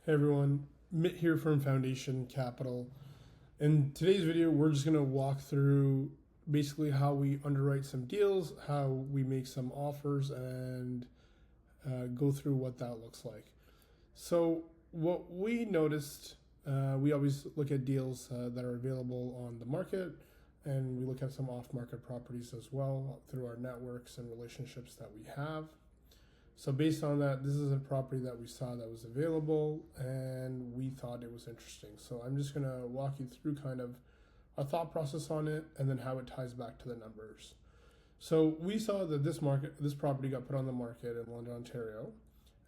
Hey everyone, Mitt here from Foundation Capital. In today's video, we're just going to walk through basically how we underwrite some deals, how we make some offers, and go through what that looks like. So, what we noticed, we always look at deals that are available on the market, and we look at some off market properties as well through our networks and relationships that we have. So based on that, this is a property that we saw that was available and we thought it was interesting. So I'm just gonna walk you through kind of a thought process on it and then how it ties back to the numbers. So we saw that this property got put on the market in London, Ontario.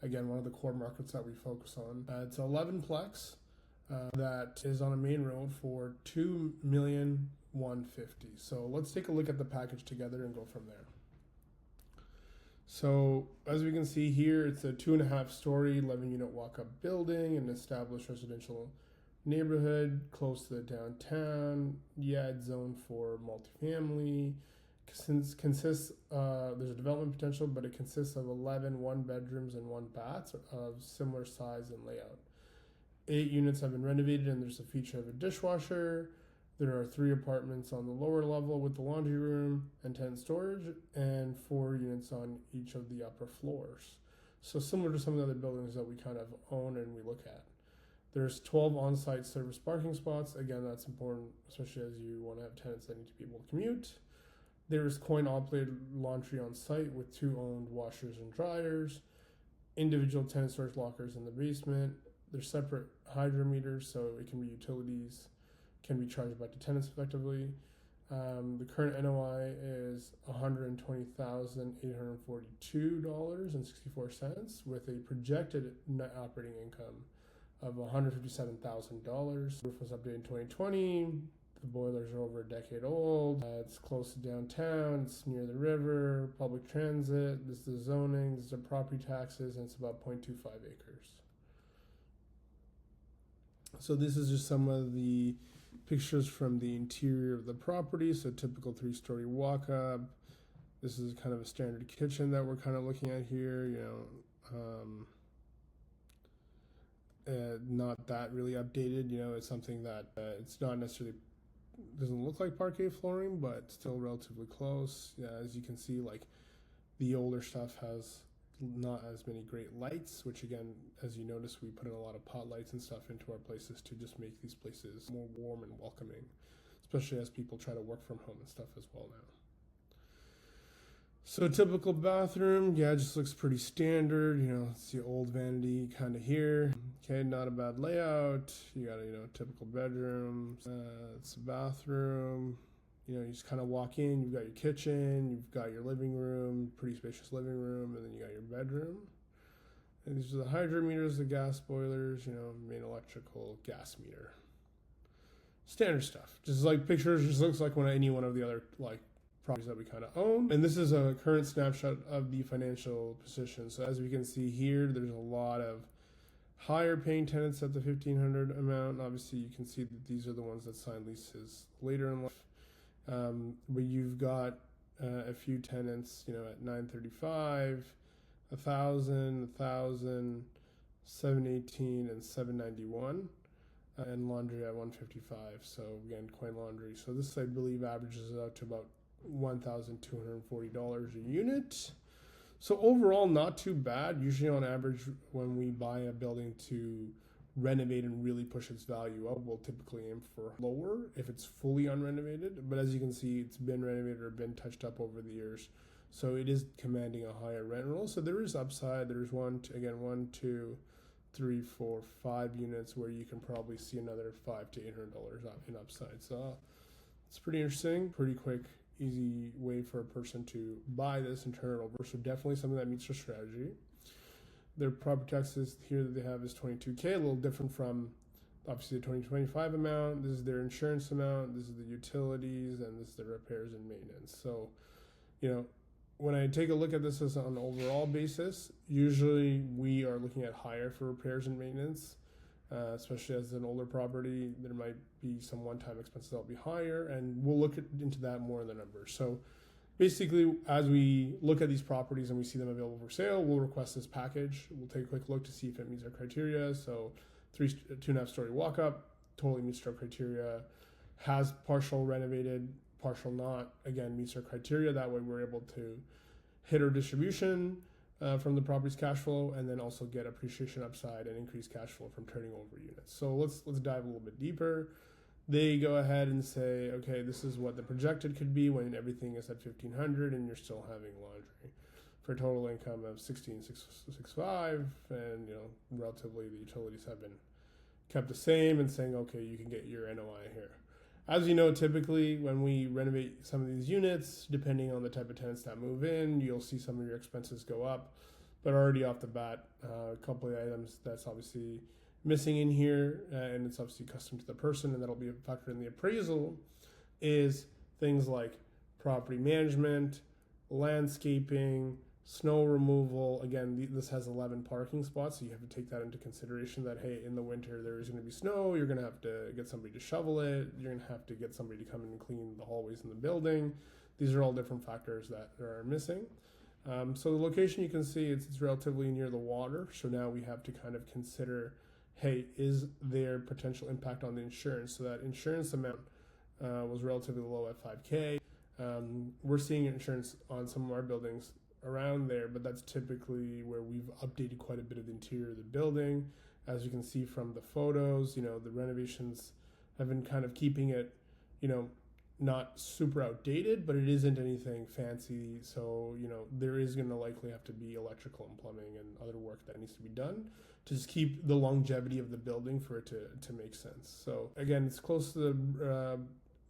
Again, one of the core markets that we focus on. It's 11-plex that is on a main road for $2,150,000. So let's take a look at the package together and go from there. So as we can see here, it's a 2.5-story, 11-unit walk-up building, an established residential neighborhood close to the downtown, yet zoned for multifamily. There's a development potential, but it consists of 11 one-bedrooms and 1 bath of similar size and layout. 8 units have been renovated, and there's a feature of a dishwasher. There are 3 apartments on the lower level with the laundry room and tenant storage, and 4 units on each of the upper floors. So similar to some of the other buildings that we kind of own and we look at. There's 12 on-site service parking spots. Again, that's important, especially as you want to have tenants that need to be able to commute. There's coin-operated laundry on site with 2 owned washers and dryers. Individual tenant storage lockers in the basement. There's separate hydro meters, so it can be utilities, can be charged back to tenants effectively. The current NOI is $120,842.64 with a projected net operating income of $157,000. The roof was updated in 2020. The boilers are over a decade old. It's close to downtown. It's near the river. Public transit. This is the zoning. This is the property taxes, and it's about 0.25 acres. So this is just some of the pictures from the interior of the property. So typical 3-story walk up. This is kind of a standard kitchen that we're kind of looking at here. Not that really updated. It's something that it's not necessarily doesn't look like parquet flooring, but still relatively close. Yeah, as you can see, like the older stuff has not as many great lights, which again, as you notice, we put in a lot of pot lights and stuff into our places to just make these places more warm and welcoming, especially as people try to work from home and stuff as well now. So typical bathroom, yeah, it just looks pretty standard. It's the old vanity kind of here. Okay, not a bad layout. You got typical bedroom. It's a bathroom. You just kind of walk in, you've got your kitchen, you've got your living room, pretty spacious living room, and then you got your bedroom. And these are the hydro meters, the gas boilers, main electrical, gas meter. Standard stuff. Just like pictures, just looks like any one of the other properties that we kind of own. And this is a current snapshot of the financial position. So as we can see here, there's a lot of higher paying tenants at the $1,500 amount. Obviously, you can see that these are the ones that sign leases later in life. But you've got a few tenants, at $935, $1,000, $718, and $791, and laundry at $155. So again, coin laundry. So this, I believe, averages out to about $1,240 a unit. So overall, not too bad. Usually, on average, when we buy a building to renovate and really push its value up, we'll typically aim for lower if it's fully unrenovated. But as you can see, it's been renovated or been touched up over the years, so it is commanding a higher rent roll. So there is upside. There's 1, 2, 3, 4, 5 units where you can probably see another $500 to $800 in upside. So it's pretty interesting, pretty quick, easy way for a person to buy this and turn it over. So definitely something that meets your strategy. Their property taxes here that they have is $22,000, a little different from obviously the 2025 amount. This is their insurance amount, this is the utilities, and this is the repairs and maintenance. So, when I take a look at this as on an overall basis, usually we are looking at higher for repairs and maintenance, especially as an older property. There might be some one-time expenses that will be higher, and we'll look into that more in the numbers. So basically, as we look at these properties and we see them available for sale, we'll request this package. We'll take a quick look to see if it meets our criteria. So 2.5 story walk up, totally meets our criteria, has partial renovated, partial not, again, meets our criteria. That way we're able to hit our distribution from the property's cash flow, and then also get appreciation upside and increased cash flow from turning over units. So let's dive a little bit deeper. They go ahead and say, okay, this is what the projected could be when everything is at 1,500 and you're still having laundry, for a total income of 16,665, and relatively the utilities have been kept the same, and saying, okay, you can get your NOI here. As you know, typically when we renovate some of these units, depending on the type of tenants that move in, you'll see some of your expenses go up. But already off the bat, a couple of items that's obviously missing in here, and it's obviously custom to the person, and that'll be a factor in the appraisal, is things like property management, landscaping, snow removal. Again, this has 11 parking spots, so you have to take that into consideration, that hey, in the winter there is going to be snow, you're going to have to get somebody to shovel it, you're going to have to get somebody to come in and clean the hallways in the building. These are all different factors that are missing. So the location, you can see it's relatively near the water, so now we have to kind of consider, hey, is there potential impact on the insurance? So that insurance amount was relatively low at $5,000. We're seeing insurance on some of our buildings around there, but that's typically where we've updated quite a bit of the interior of the building. As you can see from the photos, the renovations have been kind of keeping it, not super outdated, but it isn't anything fancy. So, there is going to likely have to be electrical and plumbing and other work that needs to be done to just keep the longevity of the building for it to make sense. So again, it's close to the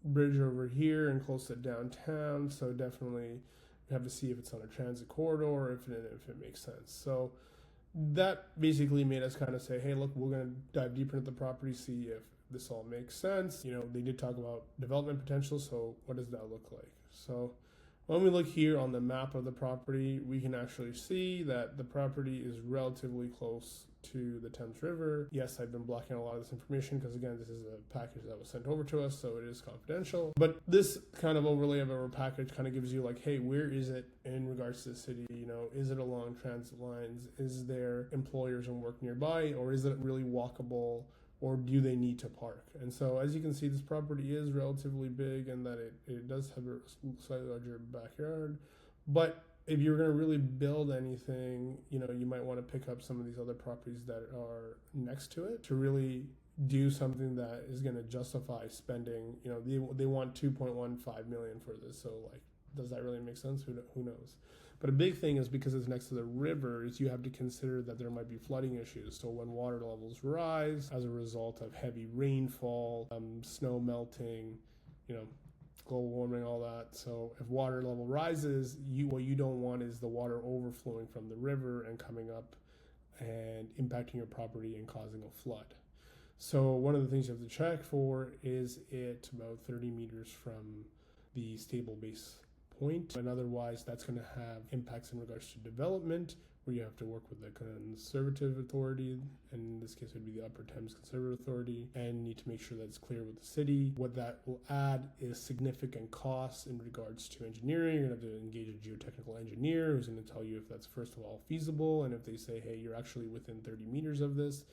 bridge over here and close to downtown. So definitely we have to see if it's on a transit corridor or if it makes sense. So that basically made us kind of say, hey, look, we're going to dive deeper into the property, see if this all makes sense. They did talk about development potential, so what does that look like? So when we look here on the map of the property, we can actually see that the property is relatively close to the Thames River. Yes, I've been blocking a lot of this information because, again, this is a package that was sent over to us, so it is confidential. But this kind of overlay of our package kind of gives you like, hey, where is it in regards to the city? Is it along transit lines? Is there employers and work nearby? Or is it really walkable? Or do they need to park? And so, as you can see, this property is relatively big, and that it does have a slightly larger backyard. But if you're going to really build anything, you might want to pick up some of these other properties that are next to it to really do something that is going to justify spending. They want $2.15 million for this. So, does that really make sense? Who knows? But a big thing is, because it's next to the river, is you have to consider that there might be flooding issues. So when water levels rise as a result of heavy rainfall, snow melting, global warming, all that. So if water level rises, what you don't want is the water overflowing from the river and coming up and impacting your property and causing a flood. So one of the things you have to check for is it about 30 meters from the stable base point, and otherwise that's going to have impacts in regards to development, where you have to work with the conservative authority, and in this case it would be the Upper Thames Conservative Authority, and need to make sure that it's clear with the city. What that will add is significant costs in regards to engineering. You're going to have to engage a geotechnical engineer who's going to tell you if that's first of all feasible, and if they say, hey, you're actually within 30 meters of this,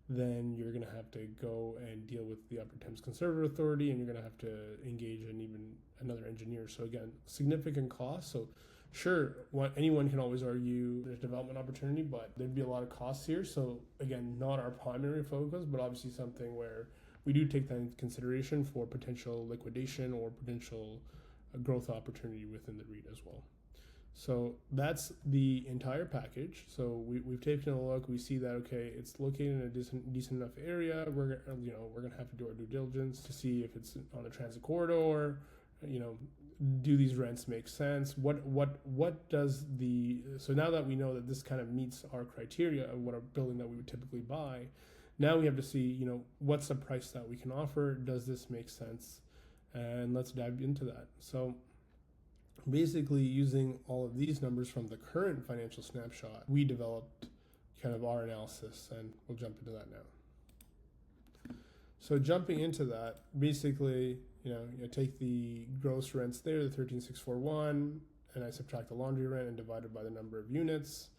then you're going to have to go and deal with the Upper Thames Conservative Authority, and you're going to have to engage in even another engineer. So again, significant costs. So sure, anyone can always argue there's development opportunity, but there'd be a lot of costs here. So again, not our primary focus, but obviously something where we do take that into consideration for potential liquidation or potential growth opportunity within the REIT as well. So that's the entire package. So we've taken a look. We see that, okay, it's located in a decent enough area. We're gonna have to do our due diligence to see if it's on a transit corridor. Do these rents make sense? What does so now that we know that this kind of meets our criteria of what a building that we would typically buy, now we have to see, what's the price that we can offer? Does this make sense? And let's dive into that. So basically, using all of these numbers from the current financial snapshot, we developed kind of our analysis, and we'll jump into that now. So jumping into that, basically, you take the gross rents there, the 13,641, and I subtract the laundry rent and divide it by the number of units.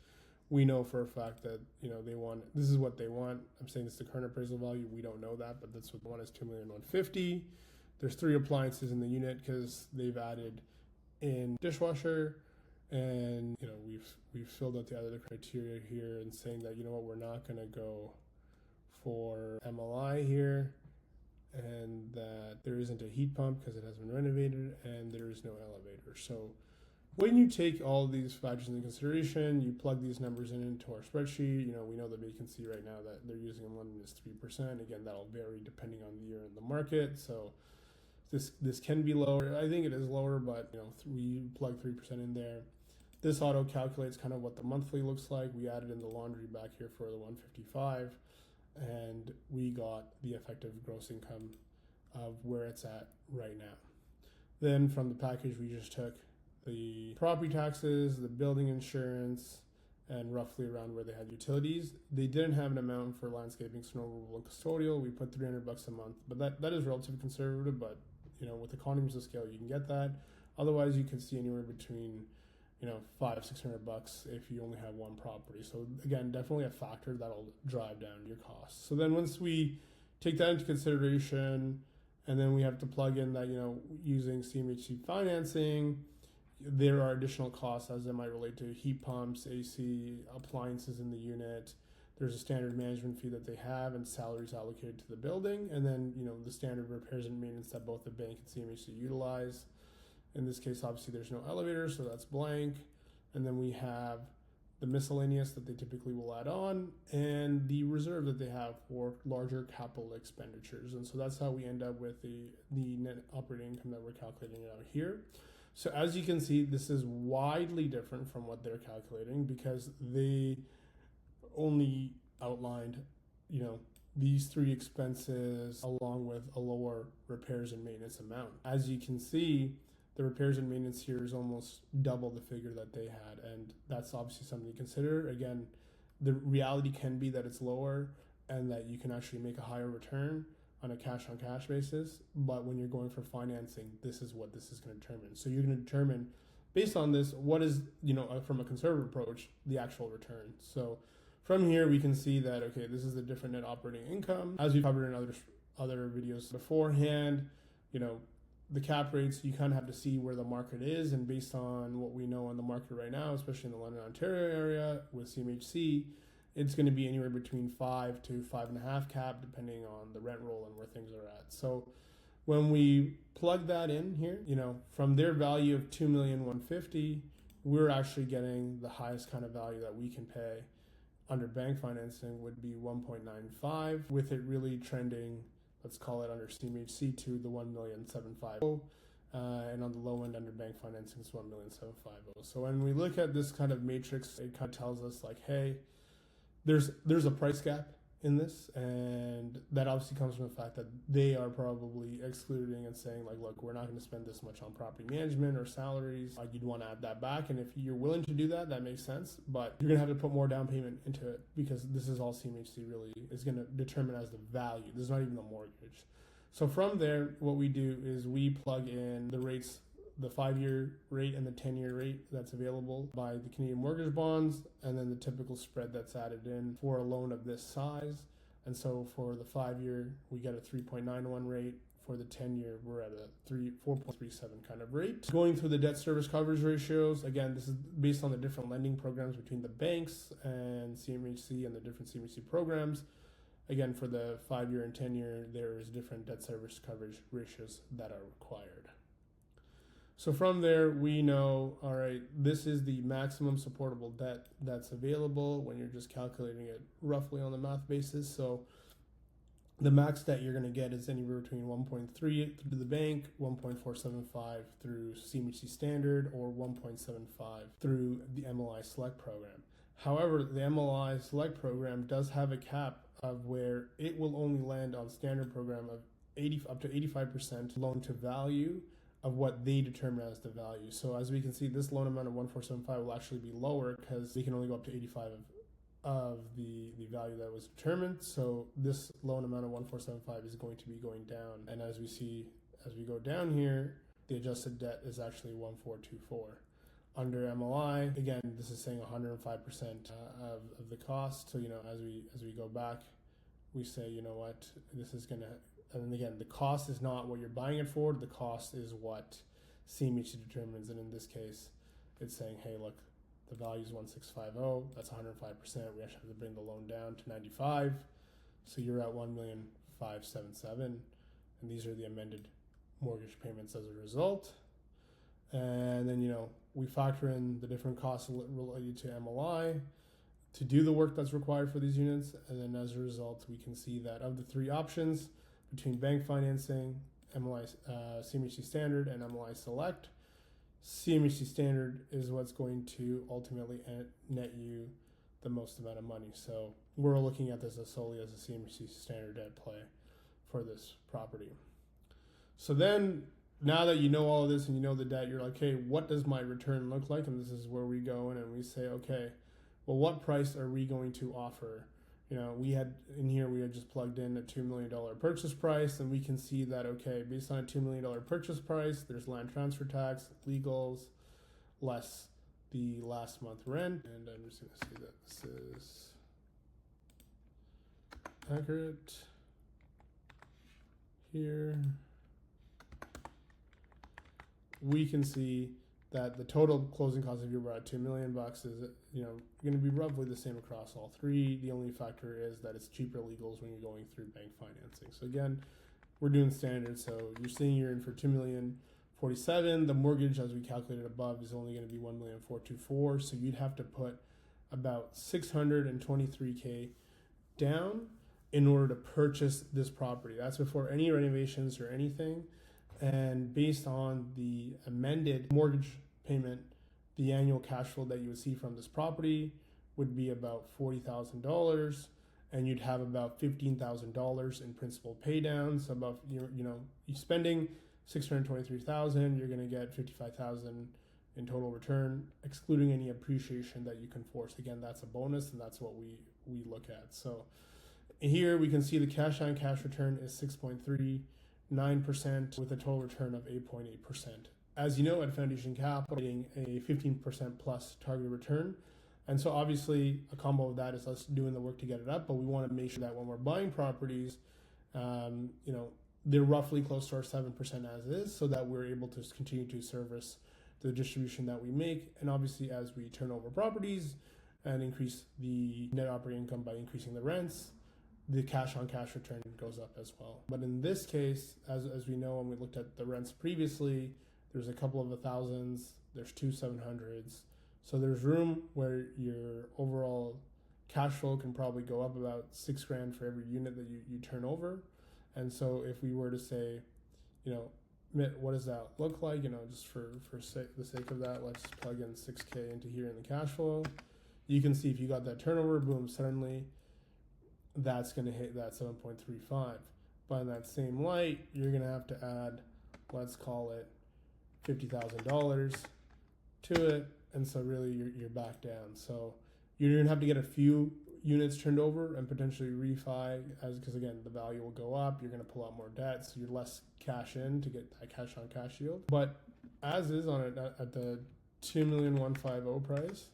We know for a fact that this is what they want. I'm saying it's the current appraisal value. We don't know that, but that's what they want is $2,150,000. There's 3 appliances in the unit because they've added in dishwasher, and we've filled out the other criteria here and saying that we're not going to go for MLI here, and that there isn't a heat pump because it has been renovated, and there is no elevator. So when you take all these factors into consideration, you plug these numbers into our spreadsheet. We know the vacancy right now that they're using in London is 3%. Again, that'll vary depending on the year in the market. So this can be lower. I think it is lower, but we plug 3% in there. This auto calculates kind of what the monthly looks like. We added in the laundry back here for the 155, and we got the effective gross income of where it's at right now. Then from the package, we just took the property taxes, the building insurance, and roughly around where they had utilities. They didn't have an amount for landscaping, snow removal, and custodial. We put $300 a month, but that is relatively conservative. But with economies of scale, you can get that. Otherwise, you can see anywhere between $500-$600 if you only have one property. So again, definitely a factor that'll drive down your costs. So then once we take that into consideration, and then we have to plug in that using CMHC financing, there are additional costs as it might relate to heat pumps, AC, appliances in the unit. There's a standard management fee that they have and salaries allocated to the building, and then the standard repairs and maintenance that both the bank and CMHC utilize. In this case, obviously there's no elevator, so that's blank. And then we have the miscellaneous that they typically will add on, and the reserve that they have for larger capital expenditures. And so that's how we end up with the net operating income that we're calculating out here. So as you can see, this is widely different from what they're calculating because they only outlined, these 3 expenses along with a lower repairs and maintenance amount. As you can see, the repairs and maintenance here is almost double the figure that they had, and that's obviously something to consider. Again, the reality can be that it's lower and that you can actually make a higher return on a cash-on-cash basis, but when you're going for financing, this is what this is going to determine. So you're going to determine, based on this, what is, from a conservative approach, the actual return. So from here, we can see that, okay, this is the different net operating income. As we've covered in other videos beforehand, the cap rates, you kind of have to see where the market is, and based on what we know on the market right now, especially in the London, Ontario area with CMHC, it's going to be anywhere between 5 to 5.5 cap, depending on the rent roll and where things are at. So when we plug that in here, from their value of $2,150,000, we're actually getting the highest kind of value that we can pay under bank financing would be 1.95, with it really trending, let's call it under CMHC, to the 1,750,000, and on the low end under bank financing it's 1,750,000. So when we look at this kind of matrix, it kind of tells us like, hey, there's a price gap in this, and that obviously comes from the fact that they are probably excluding and saying like, look, we're not going to spend this much on property management or salaries. You'd want to add that back, and if you're willing to do that, that makes sense, but you're going to have to put more down payment into it because this is all CMHC really is going to determine as the value. This is not even the mortgage. So from there, what we do is we plug in the rates, the 5-year rate and the 10-year rate that's available by the Canadian mortgage bonds, and then the typical spread that's added in for a loan of this size. And so for the 5-year, we get a 3.91 rate. For the 10-year, we're at a 4.37 kind of rate. Going through the debt service coverage ratios, again, this is based on the different lending programs between the banks and CMHC and the different CMHC programs. Again, for the 5-year and 10-year, there is different debt service coverage ratios that are required. So from there, we know, all right, this is the maximum supportable debt that's available when you're just calculating it roughly on the math basis. So the max debt you're going to get is anywhere between 1.3 through the bank, 1.475 through CMHC standard, or 1.75 through the MLI Select program. However, the MLI Select program does have a cap of where it will only land on standard program of up to 85% loan to value of what they determine as the value. So as we can see, this loan amount of 1.475 will actually be lower because they can only go up to of the value that was determined. So this loan amount of 1475 is going to be going down. And as we go down here, the adjusted debt is actually 1424. Under MLI, again, this is saying 105% of the cost. So, as we go back, we say, what, this is gonna, and again, the cost is not what you're buying it for, the cost is what CMHC determines. And in this case, it's saying, hey, look, the value is 1650, that's 105%. We actually have to bring the loan down to 95. So you're at 1,577,000, and these are the amended mortgage payments as a result. And then, we factor in the different costs related to MLI to do the work that's required for these units. And then as a result, we can see that of the three options between bank financing, MLI, CMHC Standard, and MLI Select, CMHC Standard is what's going to ultimately net you the most amount of money. So we're looking at this as solely as a CMHC Standard debt play for this property. So then, now that you know all of this and you know the debt, you're like, hey, what does my return look like? And this is where we go in and we say, okay, well, what price are we going to offer? We had just plugged in a $2 million purchase price, and we can see that, okay, based on a $2 million purchase price, there's land transfer tax, legals, less the last month rent. And I'm just going to say that this is accurate here. We can see that the total closing cost, if you're about $2 million, is going to be roughly the same across all three. The only factor is that it's cheaper legals when you're going through bank financing. So again, we're doing standard. So you're seeing you're in for $2,047,000. The mortgage, as we calculated above, is only going to be $1,424,000. So you'd have to put about $623K down in order to purchase this property. That's before any renovations or anything. And based on the amended mortgage payment, the annual cash flow that you would see from this property would be about $40,000, and you'd have about $15,000 in principal pay down. So about you're spending $623,000, you're going to get $55,000 in total return, excluding any appreciation that you can force. Again, that's a bonus, and that's what we look at. So here we can see the cash on cash return is 6.39% with a total return of 8.8%. As you know, at Foundation Capital, getting a 15% plus target return. And so obviously a combo of that is us doing the work to get it up, but we want to make sure that when we're buying properties, they're roughly close to our 7% as is, so that we're able to continue to service the distribution that we make. And obviously as we turn over properties and increase the net operating income by increasing the rents, the cash on cash return goes up as well. But in this case, as we know, when we looked at the rents previously, there's a couple of 1,000s, there's 2 700s. So there's room where your overall cash flow can probably go up about $6,000 for every unit that you turn over. And so if we were to say, what does that look like? Just for the sake of that, let's plug in $6K into here in the cash flow. You can see if you got that turnover, boom, suddenly that's going to hit that 7.35. But in that same light, you're going to have to add, let's call it $50,000 to it. And so really you're back down. So you're going to have to get a few units turned over and potentially refi, because again, the value will go up. You're going to pull out more debt, so you're less cash in to get that cash on cash yield. But as is on it at the $2,150,000 price,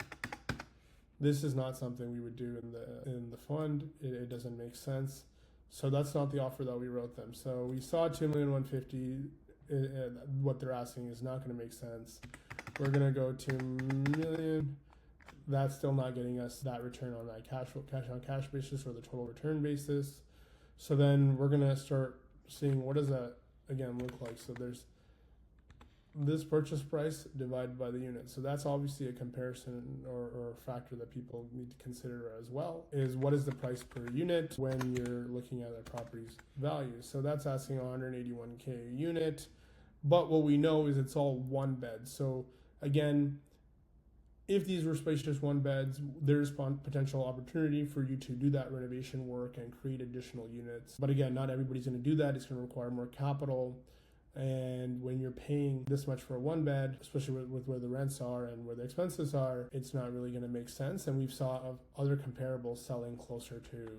this is not something we would do in the fund. It doesn't make sense. So that's not the offer that we wrote them. So we saw $2,150,000. What they're asking is not going to make sense. We're going to go $2 million. That's still not getting us that return on that cash on cash basis or the total return basis. So then we're going to start seeing what does that again look like. So there's this purchase price divided by the unit. So that's obviously a comparison or a factor that people need to consider as well, is what is the price per unit when you're looking at a property's value. So that's asking $181K a unit. But what we know is it's all one bed. So again, if these were spacious one beds, there's potential opportunity for you to do that renovation work and create additional units. But again, not everybody's going to do that. It's going to require more capital. And when you're paying this much for a one bed, especially with where the rents are and where the expenses are, it's not really going to make sense. And we've saw of other comparables selling closer to,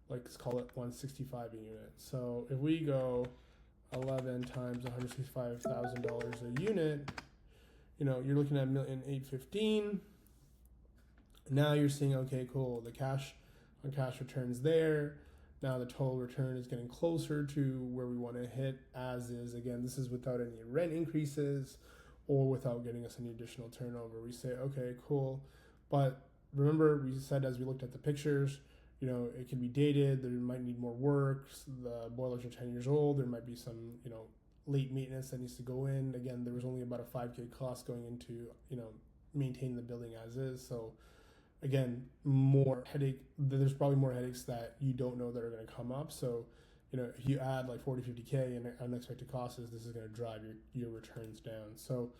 like, let's call it 165 a unit. So if we go 11 times $165,000 a unit, you're looking at $1,815,000. Now you're seeing, okay, cool, the cash on cash returns there. Now the total return is getting closer to where we want to hit as is. Again, this is without any rent increases or without getting us any additional turnover. We say, okay, cool. But remember, we said as we looked at the pictures, it can be dated. There might need more work. The boilers are 10 years old. There might be some, late maintenance that needs to go in. Again, there was only about a $5,000 cost going into, maintaining the building as is. So again, more headache. There's probably more headaches that you don't know that are going to come up. So, if you add like 40, 50K in unexpected costs, this is going to drive your returns down. So,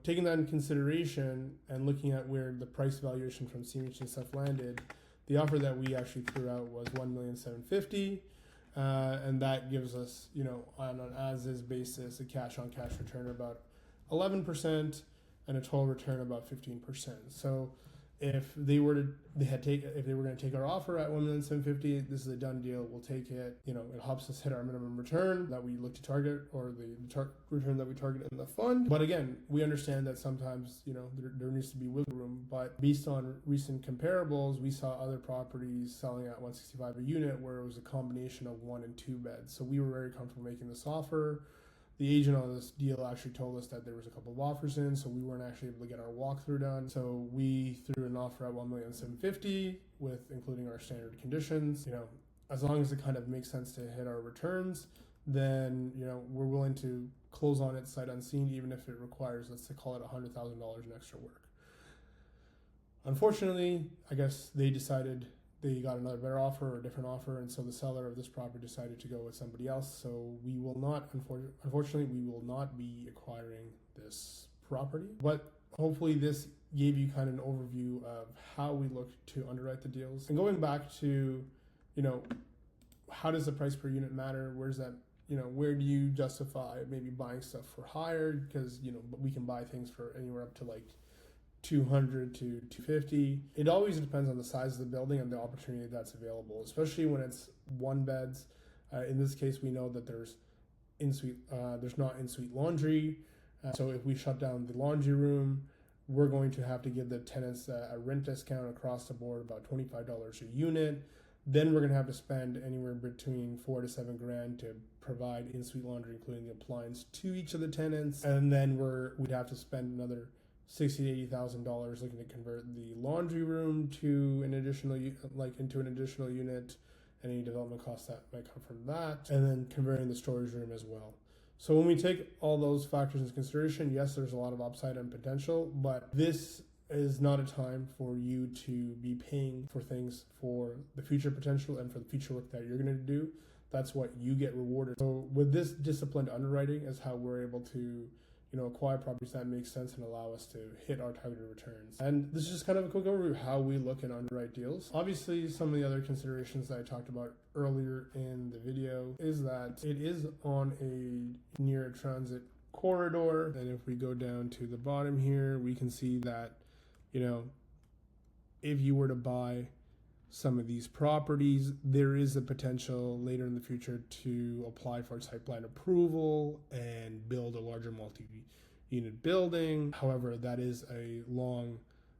taking that into consideration and looking at where the price valuation from CMHC and stuff landed, the offer that we actually threw out was $1,750,000. And that gives us, on an as-is basis, a cash-on-cash return of about 11% and a total return about 15%. So if they were going to take our offer at $1,750,000, this is a done deal. We'll take it. It helps us hit our minimum return that we look to target, or the return that we target in the fund. But again, we understand that sometimes there needs to be wiggle room. But based on recent comparables, we saw other properties selling at $165,000 a unit where it was a combination of 1 and 2 beds. So we were very comfortable making this offer. The agent on this deal actually told us that there was a couple of offers in, so we weren't actually able to get our walkthrough done. So we threw an offer at $1,750,000 with including our standard conditions. As long as it kind of makes sense to hit our returns, then we're willing to close on it sight unseen, even if it requires, let's say, call it $100,000 in extra work. Unfortunately, I guess they decided they got another better offer or a different offer, and so the seller of this property decided to go with somebody else. So we will not, unfortunately, we will not be acquiring this property. But hopefully this gave you kind of an overview of how we look to underwrite the deals. And going back to, how does the price per unit matter? Where's that, where do you justify maybe buying stuff for higher? Because, we can buy things for anywhere up to like $200 to $250. It always depends on the size of the building and the opportunity that's available, especially when it's one beds. In this case, we know that there's not in-suite laundry. So if we shut down the laundry room, we're going to have to give the tenants a rent discount across the board, about $25 a unit. Then we're going to have to spend anywhere between $4 to $7 grand to provide in-suite laundry, including the appliance, to each of the tenants. And then we'd have to spend another $60,000 to $80,000 looking to convert the laundry room to an additional, into an additional unit, and any development costs that might come from that, and then converting the storage room as well. So when we take all those factors into consideration, yes, there's a lot of upside and potential, but this is not a time for you to be paying for things for the future potential and for the future work that you're going to do. That's what you get rewarded. So with this disciplined underwriting is how we're able to acquire properties that make sense and allow us to hit our targeted returns. And this is just kind of a quick overview of how we look and underwrite deals. Obviously, some of the other considerations that I talked about earlier in the video is that it is on a near a transit corridor. And if we go down to the bottom here, we can see that, if you were to buy some of these properties, there is a potential later in the future to apply for site plan approval and build a larger multi-unit building. However, that is a long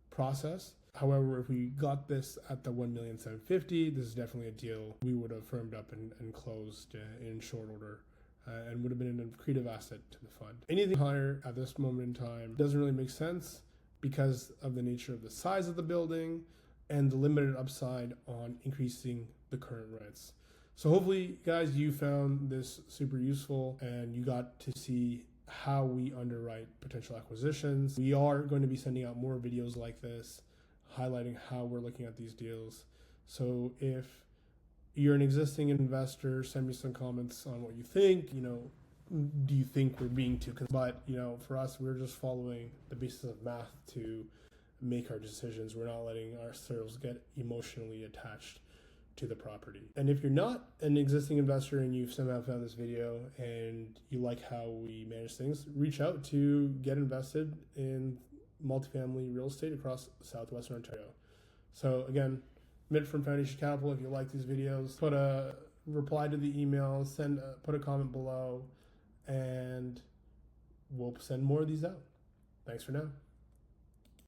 process. However, if we got this at the $1,750,000, this is definitely a deal we would have firmed up and closed in short order. And would have been an accretive asset to the fund. Anything higher at this moment in time doesn't really make sense because of the nature of the size of the building and the limited upside on increasing the current rents. So hopefully, guys, you found this super useful and you got to see how we underwrite potential acquisitions. We are going to be sending out more videos like this, highlighting how we're looking at these deals. So if you're an existing investor, send me some comments on what you think. Do you think we're being too? But for us, we're just following the basis of math to make our decisions. We're not letting ourselves get emotionally attached to the property. And if you're not an existing investor and you've somehow found this video and you like how we manage things, reach out to get invested in multifamily real estate across southwestern Ontario. So again, Mitt from Foundation Capital. If you like these videos, put a reply to the email, put a comment below, and we'll send more of these out. Thanks for now.